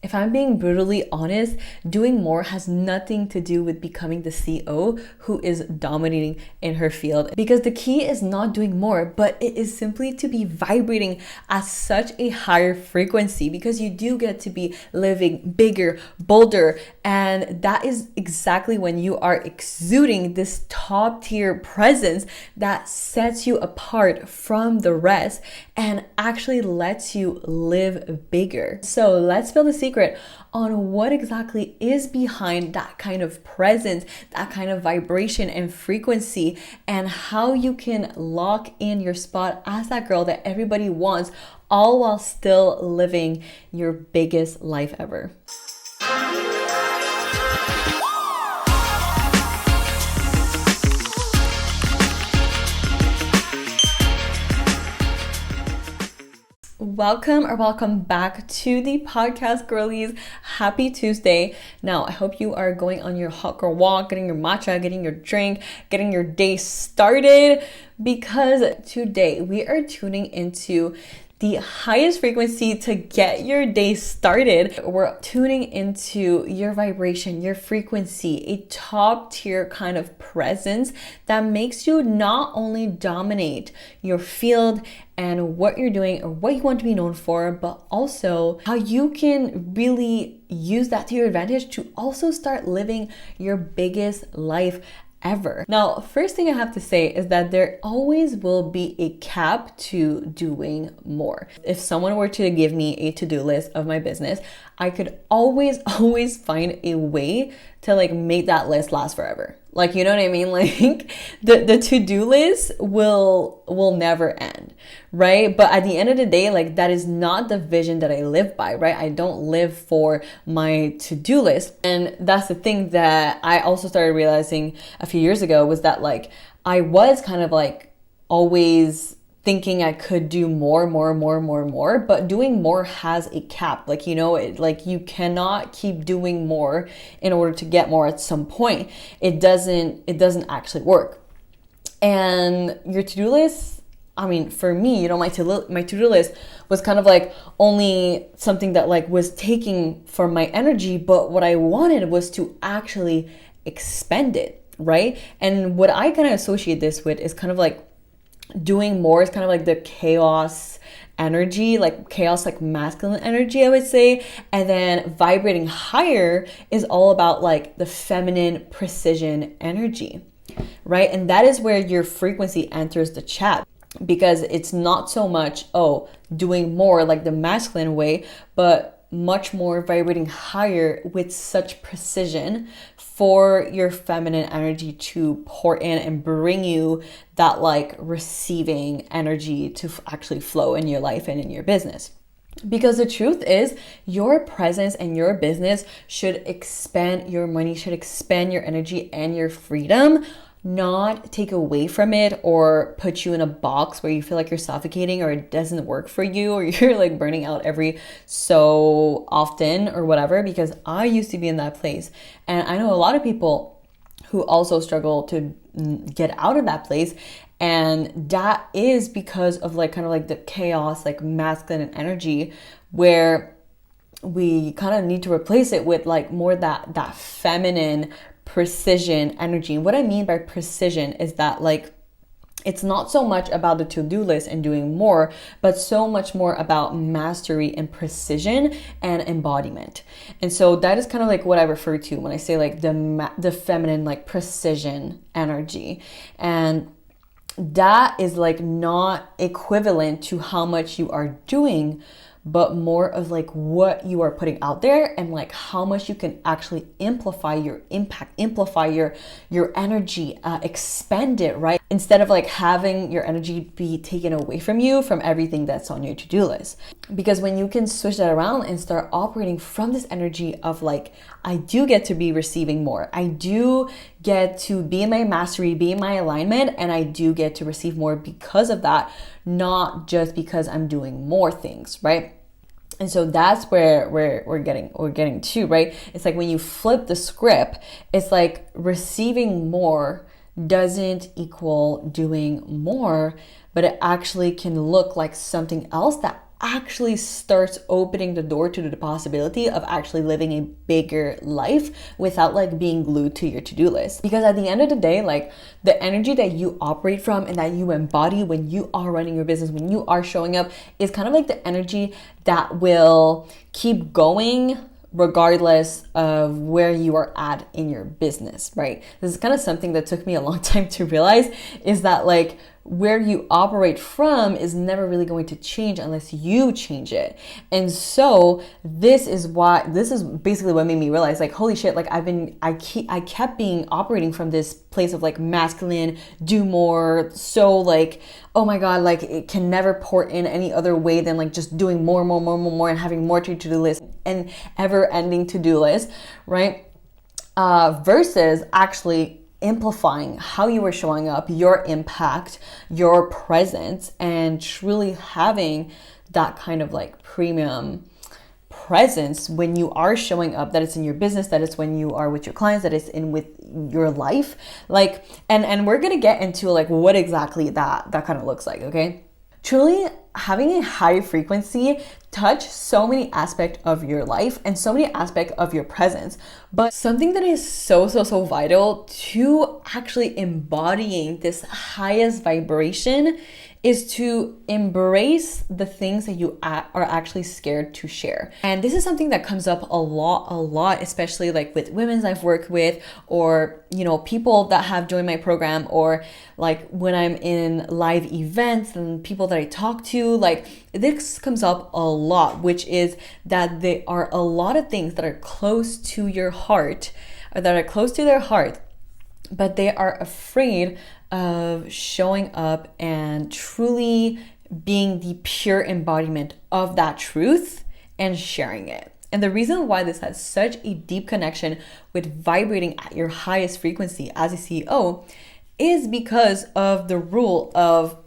If I'm being brutally honest, doing more has nothing to do with becoming the CEO who is dominating in her field, because the key is not doing more, but it is simply to be vibrating at such a higher frequency, because you do get to be living bigger, bolder, and that is exactly when you are exuding this top tier presence that sets you apart from the rest and actually lets you live bigger. So let's build a secret on what exactly is behind that kind of presence, that kind of vibration and frequency, and how you can lock in your spot as that girl that everybody wants, all while still living your biggest life ever. Welcome back to the podcast, girlies. Happy Tuesday. Now, I hope you are going on your hot girl walk, getting your matcha, getting your drink, getting your day started, because today we are tuning into the highest frequency to get your day started. We're tuning into your vibration, your frequency, a top tier kind of presence that makes you not only dominate your field and what you're doing or what you want to be known for, but also how you can really use that to your advantage to also start living your biggest life ever. Now, first thing I have to say is that there always will be a cap to doing more. If someone were to give me a to-do list of my business, I could always find a way to make that list last forever. You know what I mean? The to-do list will never end, right? But at the end of the day, that is not the vision that I live by, right? I don't live for my to-do list. And that's the thing that I also started realizing a few years ago, was that I was kind of always thinking I could do more, but doing more has a cap. You cannot keep doing more in order to get more at some point. It doesn't actually work. And your to-do list, I mean, for me, my to-do list was kind of only something that was taking from my energy, but what I wanted was to actually expend it, right? And what I kind of associate this with is kind of doing more is kind of the chaos energy, chaos, masculine energy, I would say. And then vibrating higher is all about the feminine precision energy, right? And that is where your frequency enters the chat, because it's not so much, doing more the masculine way, but much more vibrating higher with such precision for your feminine energy to pour in and bring you that receiving energy to actually flow in your life and in your business. Because the truth is, your presence and your business should expand your money, should expand your energy and your freedom, not take away from it or put you in a box where you feel you're suffocating or it doesn't work for you or you're burning out every so often or whatever. Because I used to be in that place, and I know a lot of people who also struggle to get out of that place, and that is because of the chaos, masculine energy, where we kind of need to replace it with more that feminine precision energy. And what I mean by precision is that it's not so much about the to-do list and doing more, but so much more about mastery and precision and embodiment. And so that is kind of what I refer to when I say the feminine precision energy. And that is not equivalent to how much you are doing, but more of what you are putting out there and how much you can actually amplify your impact, amplify your energy, expend it, right? Instead of having your energy be taken away from you from everything that's on your to-do list. Because when you can switch that around and start operating from this energy of I do get to be receiving more, I do get to be in my mastery, be in my alignment, and I do get to receive more because of that, not just because I'm doing more things, right? And so that's where we're getting to, right? It's when you flip the script, it's receiving more doesn't equal doing more, but it actually can look like something else that actually starts opening the door to the possibility of actually living a bigger life without like being glued to your to-do list. Because at the end of the day, like the energy that you operate from and that you embody when you are running your business, when you are showing up, is kind of like the energy that will keep going regardless of where you are at in your business, right? This is kind of something that took me a long time to realize, is that like where you operate from is never really going to change unless you change it. And so this is basically what made me realize, like, holy shit, like I kept being operating from this place of like masculine, do more, so like, oh my God, like it can never pour in any other way than like just doing more and having more to-do lists and ever ending to-do list, right? Versus actually amplifying how you were showing up, your impact, your presence, and truly having that kind of like premium presence when you are showing up, that it's in your business, that it's when you are with your clients, that it's in with your life. Like, and we're gonna get into like what exactly that kind of looks like, okay? Truly having a high frequency touch so many aspects of your life and so many aspects of your presence. But something that is so vital to actually embodying this highest vibration is to embrace the things that you are actually scared to share. And this is something that comes up a lot, especially like with women I've worked with, or, you know, people that have joined my program, or like when I'm in live events and people that I talk to, like this comes up a lot, which is that there are a lot of things that are close to your heart, or that are close to their heart, but they are afraid of showing up and truly being the pure embodiment of that truth and sharing it. And the reason why this has such a deep connection with vibrating at your highest frequency as a CEO is because of the rule of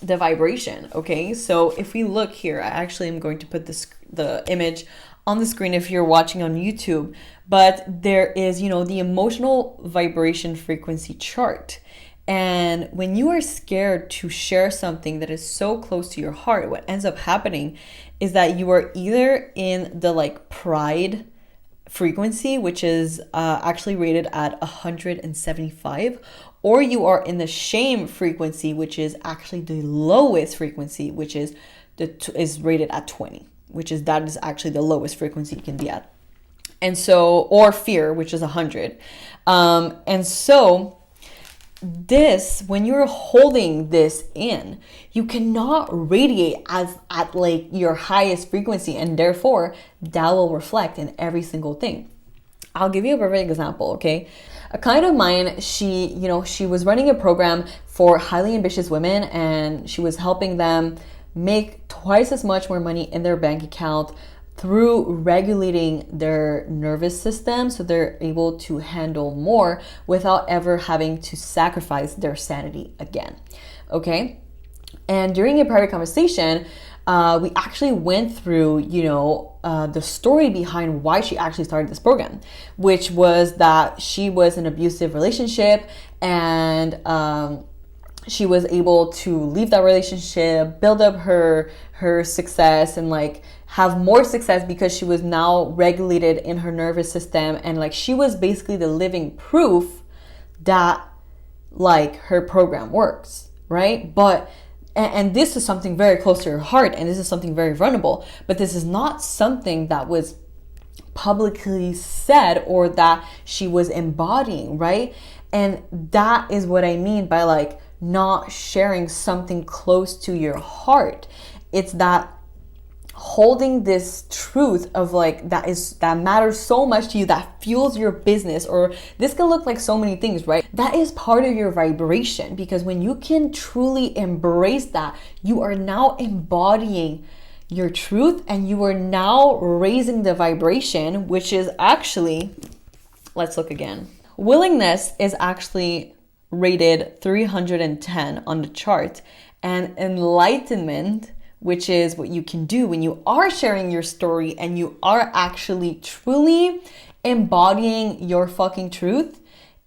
the vibration, okay? So if we look here, I actually am going to put the image on the screen if you're watching on YouTube, but there is, you know, the emotional vibration frequency chart. And when you are scared to share something that is so close to your heart, what ends up happening is that you are either in the like pride frequency, which is actually rated at 175, or you are in the shame frequency, which is actually the lowest frequency, which is rated at 20, that is actually the lowest frequency you can be at. And so, or fear, which is 100. And so this, when you're holding this in, you cannot radiate at like your highest frequency, and therefore that will reflect in every single thing. I'll give you a perfect example, okay? A client of mine, she was running a program for highly ambitious women, and she was helping them make twice as much more money in their bank account through regulating their nervous system, so they're able to handle more without ever having to sacrifice their sanity again, okay? And during a private conversation, we actually went through, the story behind why she actually started this program, which was that she was in an abusive relationship, and she was able to leave that relationship, build up her success, and like have more success because she was now regulated in her nervous system. And like she was basically the living proof that like her program works, right? But and this is something very close to her heart, and this is something very vulnerable, but this is not something that was publicly said or that she was embodying, right? And that is what I mean by like not sharing something close to your heart. It's that holding this truth of like that matters so much to you, that fuels your business, or this can look like so many things, right? That is part of your vibration, because when you can truly embrace that, you are now embodying your truth, and you are now raising the vibration, which is actually, let's look again. Willingness is actually rated 310 on the chart, and enlightenment, which is what you can do when you are sharing your story and you are actually truly embodying your fucking truth,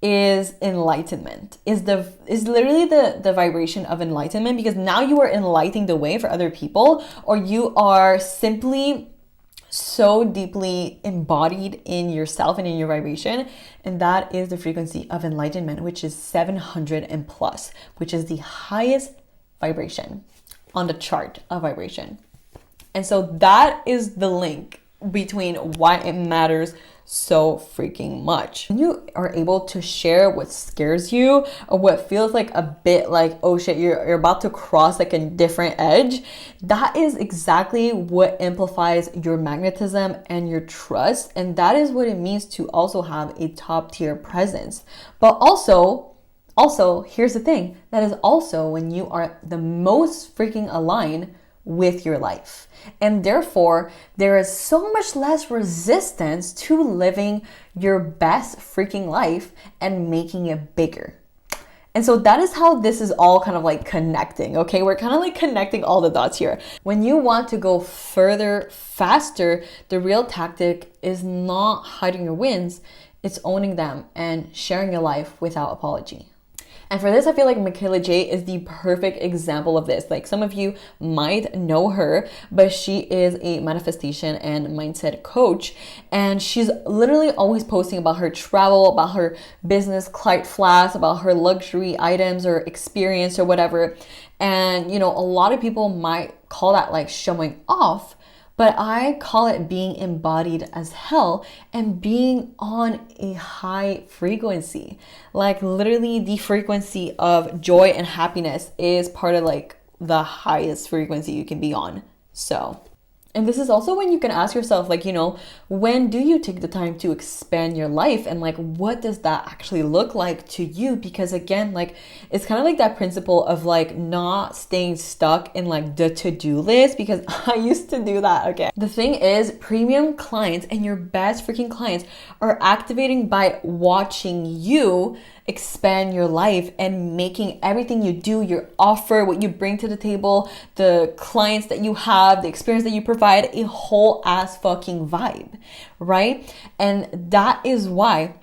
is enlightenment, is literally the vibration of enlightenment, because now you are enlightening the way for other people, or you are simply so deeply embodied in yourself and in your vibration. And that is the frequency of enlightenment, which is 700 and plus, which is the highest vibration on the chart of vibration. And so that is the link between why it matters so freaking much. When you are able to share what scares you, or what feels like a bit like, oh shit, you're about to cross like a different edge, that is exactly what amplifies your magnetism and your trust. And that is what it means to also have a top tier presence. But also, here's the thing, that is also when you are the most freaking aligned with your life. And therefore, there is so much less resistance to living your best freaking life and making it bigger. And so that is how this is all kind of like connecting, okay? We're kind of like connecting all the dots here. When you want to go further, faster, the real tactic is not hiding your wins, it's owning them and sharing your life without apology. And for this, I feel like Michaela J is the perfect example of this. Like, some of you might know her, but she is a manifestation and mindset coach. And she's literally always posting about her travel, about her business client flash, about her luxury items or experience or whatever. And, you know, a lot of people might call that like showing off, but I call it being embodied as hell and being on a high frequency. Like, literally the frequency of joy and happiness is part of like the highest frequency you can be on. So, and this is also when you can ask yourself, like, you know, when do you take the time to expand your life, and like, what does that actually look like to you? Because again, like, it's kind of like that principle of like not staying stuck in like the to-do list, because I used to do that. Okay. The thing is, premium clients and your best freaking clients are activating by watching you expand your life and making everything you do, your offer, what you bring to the table, the clients that you have, the experience that you provide, a whole ass fucking vibe, right? And that is why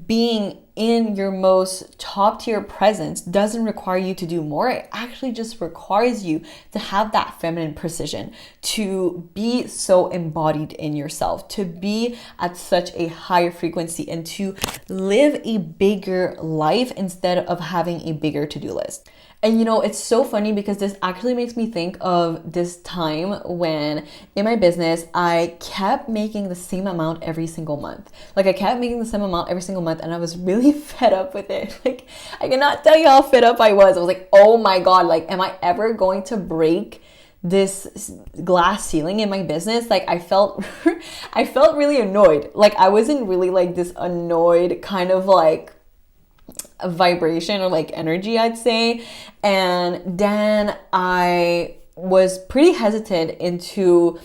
being in your most top tier presence doesn't require you to do more. It actually just requires you to have that feminine precision, to be so embodied in yourself, to be at such a higher frequency, and to live a bigger life instead of having a bigger to-do list. And you know, it's so funny because this actually makes me think of this time when in my business, I kept making the same amount every single month. Like, I kept making the same amount every single month, and I was really fed up with it. Like, I cannot tell you how fed up I was. I was like, oh my God, like, am I ever going to break this glass ceiling in my business? Like, I felt really annoyed. Like, I wasn't really like this annoyed kind of like a vibration or like energy, I'd say. And then I was pretty hesitant into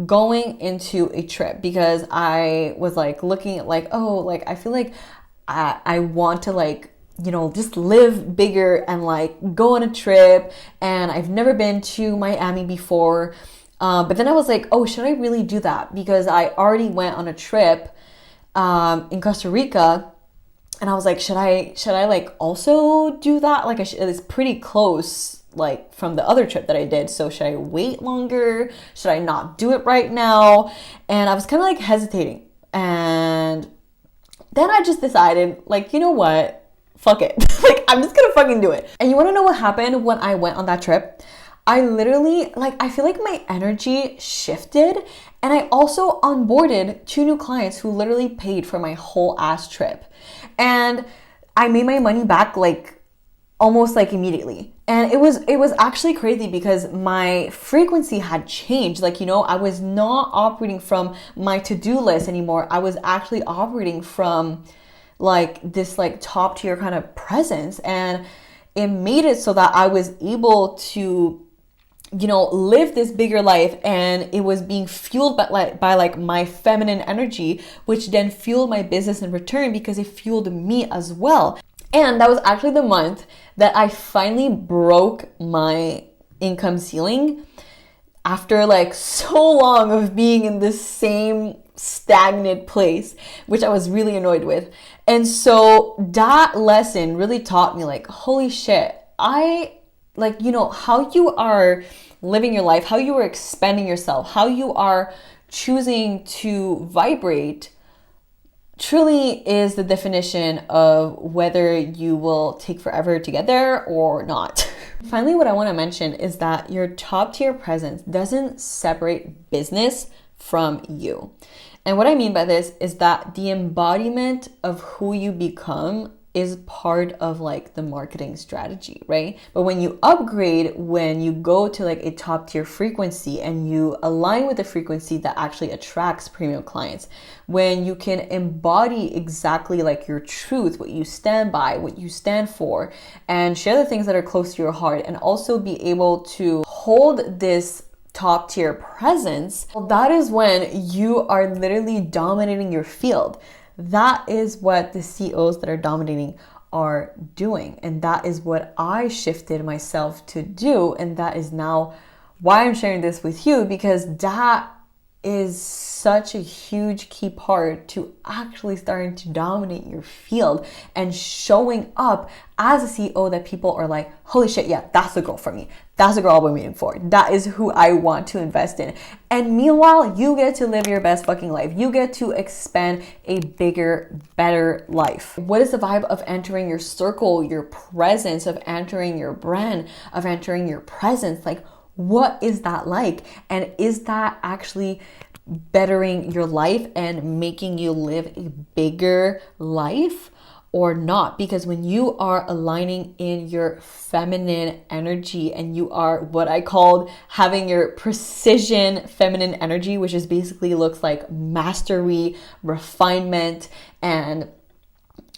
going into a trip, because I was like looking at like, oh, like, I feel like I want to like, you know, just live bigger and like go on a trip. And I've never been to Miami before. But then I was like, oh, should I really do that? Because I already went on a trip in Costa Rica. And I was like, should I like also do that? Like, it's pretty close, like, from the other trip that I did. So should I wait longer? Should I not do it right now? And I was kind of like hesitating. And then I just decided, like, you know what? Fuck it. Like, I'm just gonna fucking do it. And you wanna know what happened when I went on that trip? I literally, like, I feel like my energy shifted, and I also onboarded 2 new clients who literally paid for my whole ass trip. And I made my money back like almost like immediately. And it was actually crazy because my frequency had changed. Like, you know, I was not operating from my to-do list anymore. I was actually operating from like this like top tier kind of presence. And it made it so that I was able to, you know, live this bigger life, and it was being fueled by like my feminine energy, which then fueled my business in return, because it fueled me as well. And that was actually the month that I finally broke my income ceiling after like so long of being in this same stagnant place, which I was really annoyed with. And so that lesson really taught me like, holy shit, how you are living your life, how you are expanding yourself, how you are choosing to vibrate truly is the definition of whether you will take forever to get there or not. Finally, what I want to mention is that your top tier presence doesn't separate business from you. And what I mean by this is that the embodiment of who you become is part of like the marketing strategy, right? But when you upgrade, when you go to like a top tier frequency and you align with the frequency that actually attracts premium clients, when you can embody exactly like your truth, what you stand by, what you stand for, and share the things that are close to your heart, and also be able to hold this top tier presence, well, that is when you are literally dominating your field. That is what the CEOs that are dominating are doing. And that is what I shifted myself to do. And that is now why I'm sharing this with you, because that is such a huge key part to actually starting to dominate your field and showing up as a CEO that people are like, holy shit, yeah, that's the girl for me. That's the girl I've been waiting for. That is who I want to invest in. And meanwhile, you get to live your best fucking life. You get to expand a bigger, better life. What is the vibe of entering your circle, your presence, of entering your brand, of entering your presence? Like, what is that like? And is that actually bettering your life and making you live a bigger life or not? Because when you are aligning in your feminine energy and you are what I called having your precision feminine energy, which is basically looks like mastery, refinement, and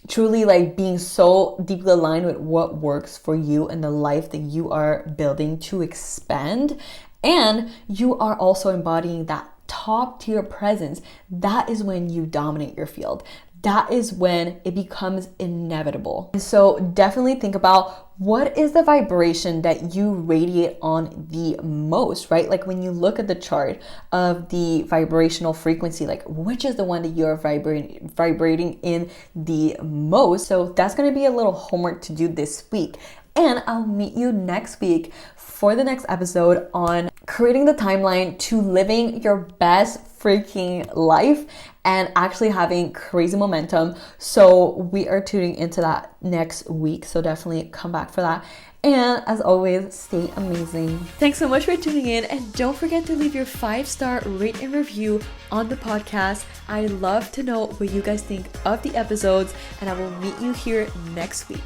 truly like being so deeply aligned with what works for you and the life that you are building to expand, and you are also embodying that top tier presence, that is when you dominate your field. That is when it becomes inevitable. And so definitely think about what is the vibration that you radiate on the most, right? Like when you look at the chart of the vibrational frequency, like which is the one that you're vibrating in the most. So that's going to be a little homework to do this week. And I'll meet you next week for the next episode on creating the timeline to living your best freaking life and actually having crazy momentum. So we are tuning into that next week. So definitely come back for that. And as always, stay amazing. Thanks so much for tuning in. And don't forget to leave your 5-star rate and review on the podcast. I love to know what you guys think of the episodes, and I will meet you here next week.